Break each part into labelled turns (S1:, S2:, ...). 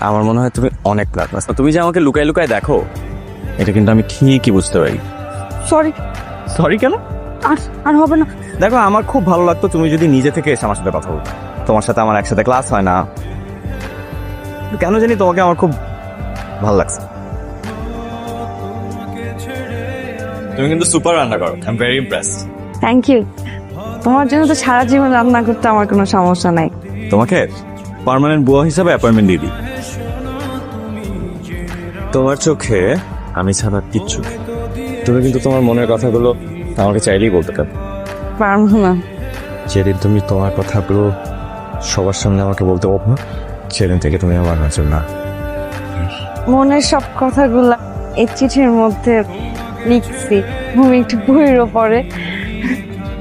S1: আমার মনে হয় তুমি অনেক নার্ভাস। তুমি যে আমাকে লুকায় লুকায় দেখো, এটা কিন্তু আমি ঠিকই বুঝতে পারি।
S2: সরি।
S1: সরি কেন?
S2: আর আর হবে না।
S1: দেখো, আমার খুব ভালো লাগতো তুমি যদি নিজে থেকে এসে আমার সাথে কথা বলতো। তোমার সাথে আমার একসাথে ক্লাস হয় না, কেন জানি তোমাকে আমার খুব ভালো লাগছে। তুমি কিন্তু সুপার রান্না করো, I am very impressed.
S2: Thank you. তোমার জন্য তো সারা জীবন রান্না করতে আমার কোনো সমস্যা নাই।
S1: তোমাকে পার্মানেন্ট বুয়া হিসাবে অ্যাপয়েন্টমেন্ট দিয়ে দিই। তোমার চোখে আমি ছাড়া কিচ্ছু নেই। তুমি কিন্তু তোমার মনের কথাগুলো আমাকে চাইলেই বলতে পারো।
S2: পারবো না।
S1: যেদিন তুমি তোমার কথাগুলো সবার সামনে আমাকে বলতে পারো না, সেদিন থেকে তুমি আমার নজর না।
S2: মনের সব কথাগুলা এই চিঠির মধ্যে লিখছি। তুমি একটু বইয়ের পরে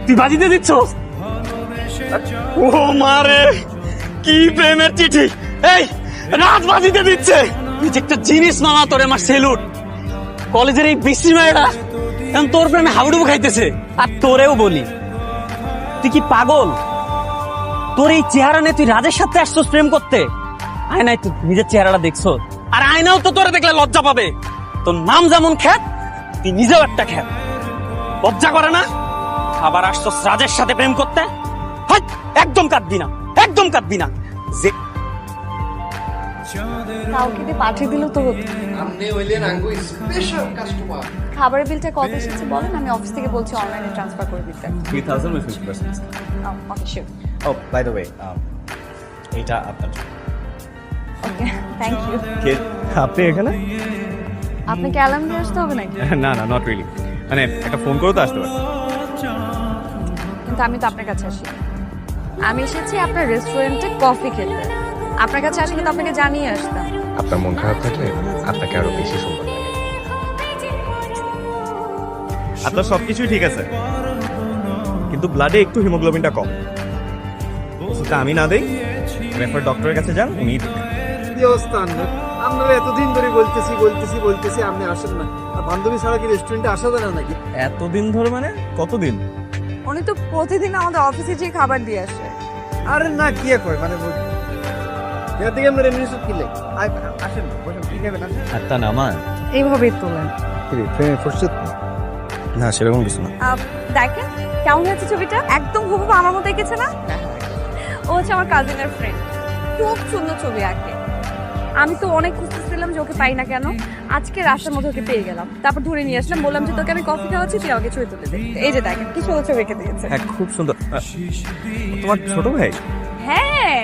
S1: তুই বাজিতে দিচ্ছ? ও মারে, কি প্রেমের চিঠি! এই রাত বাজিতে দিচ্ছে।
S3: তুই যে একটা জিনিস মামা, তোর আমার সেলুট। কলেজের এই বিশ্রী মেয়েটা এখন তোর প্রেমে হাবুডুবু খাইতেছে। আর তোরেও বলি, তুই কি পাগল? তোর এই চেহারা নিয়ে তুই রাজের সাথে আসছিস প্রেম করতে? আয়নায় তুই নিজের চেহারাটা দেখছো, আর আয়নাও তো তোরে দেখলে লজ্জা পাবে। তোর নাম যেমন খ্যাত, তুই নিজেও একটা খ্যাত। লজ্জা করে না? আবার আসছিস রাজের সাথে প্রেম করতে? হাট! একদম কাঁদবি না, একদম কাঁদবি না। যে
S2: কাউকে দিয়ে পাঠিয়ে দিল তো হতো।
S4: আপনি হইলেন আঙ্গু স্পেশাল কাস্টমার।
S2: খাবারের বিলটা কত এসেছে বলেন, আমি অফিস থেকে বলছি অনলাইনে ট্রান্সফার করে দিতে।
S1: 3000 with 50%.
S2: Okay sure.
S1: Oh, by the way, এটা আপনার জন্য।
S2: ওকে, থ্যাংক ইউ।
S1: কে আপনি এখানে?
S2: আপনাকে অ্যালার্ম দিয়ে আসতে হবে নাকি?
S1: না না, নট রিয়েলি, মানে একটা ফোন করে তো আসতে পারে।
S2: কিন্তু আমি তো আপনার কাছে আসি। আমি এসেছি আপনার রেস্টুরেন্টে কফি খেতে। আপনার কাছে আসলে তো আপনাকে জানিয়ে আসতাম।
S1: আপনার মন খারাপ থাকলে আপনাকে আরো বেশি সুন্দর লাগে। আপনার সবকিছুই ঠিক আছে, কিন্তু ব্লাডে একটু হিমোগ্লোবিনটা কম। ওষুধটা আমি না দেই, রেফার ডক্টরের কাছে যান, উনি
S4: কি অবস্থা আপনার? আমরা এতদিন ধরে বলতেছি আপনি আসেন না। আর বান্ধবী ছাড়া কি রেস্টুরেন্টে আসা যায় না নাকি?
S1: এতদিন ধরে মানে কতদিন?
S2: উনি তো প্রতিদিন আমাদের অফিসে যেয়ে খাবার দিয়ে আসে।
S4: আরে না, কি আর করে মানে এখান থেকে আমরা রেমিনেশন কিনলে আসেন না, বসেন, কি খাবেন? আসেন।
S1: একটা নামান
S2: এইভাবেই তোলেন।
S4: ট্রেনে ফুরসত
S1: না, সেরকম কিছু না।
S2: দেখেন কেমন হয়েছে ছবিটা, একদম হুবহু আমার মতো এঁকেছে না? ও হচ্ছে আমার কাজিনের ফ্রেন্ড, খুব সুন্দর ছবি আঁকে। আমি তো অনেক খুঁজতেছিলাম যে ওকে পাই না কেন। আজকে রাস্তার মধ্যে ওকে পেয়ে গেলাম, তারপর ধরে নিয়ে আসলাম, বললাম যে তোকে আমি কফি খাওয়াচ্ছি, তুই আমাকে ছবি তুলে দে। এই যে দেখেন কি সুন্দর ছবি এঁকে দিয়েছে।
S1: হ্যাঁ, খুব সুন্দর। তোমার ছোট ভাই?
S2: হ্যাঁ।